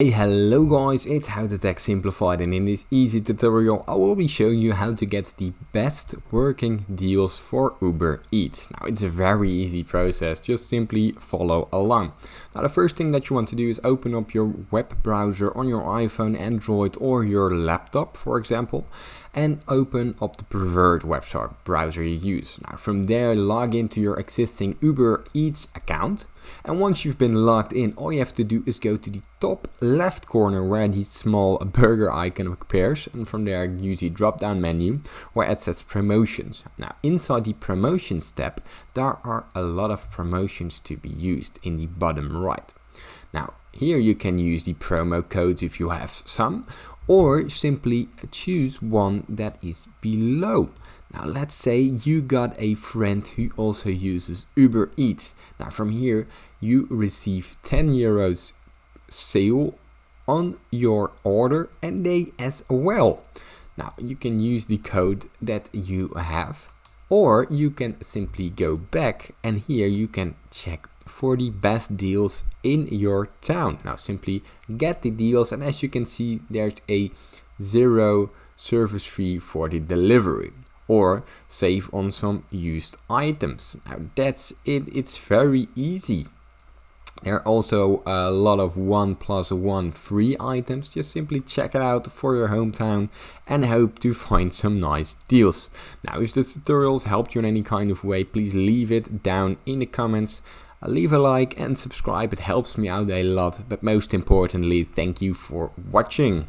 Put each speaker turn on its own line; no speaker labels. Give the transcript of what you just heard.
Hey, hello guys, it's How to Tech Simplified, and in this easy tutorial I will be showing you how to get the best working deals for Uber Eats. Now it's a very easy process, just simply follow along. Now the first thing that you want to do is open up your web browser on your iPhone, Android or your laptop for example, and open up the preferred website browser you use. Now from there log into your existing Uber Eats account. And once you've been logged in, all you have to do is go to the top left corner where the small burger icon appears, and from there use the drop down menu where it says promotions. Now inside the promotions tab there are a lot of promotions to be used in the bottom right. Now here you can use the promo codes if you have some, or simply choose one that is below. Now let's say you got a friend who also uses Uber Eats. Now from here you receive 10 euros sale on your order and they as well. Now you can use the code that you have, or you can simply go back and here you can check for the best deals in your town. Now simply get the deals, and as you can see there's a 0 service fee for the delivery, or save on some used items. Now that's it, it's very easy. There are also a lot of 1+1 free items. Just simply check it out for your hometown and hope to find some nice deals. Now if this tutorial helped you in any kind of way, please leave it down in the comments. Leave a like and subscribe, it helps me out a lot, but most importantly, thank you for watching.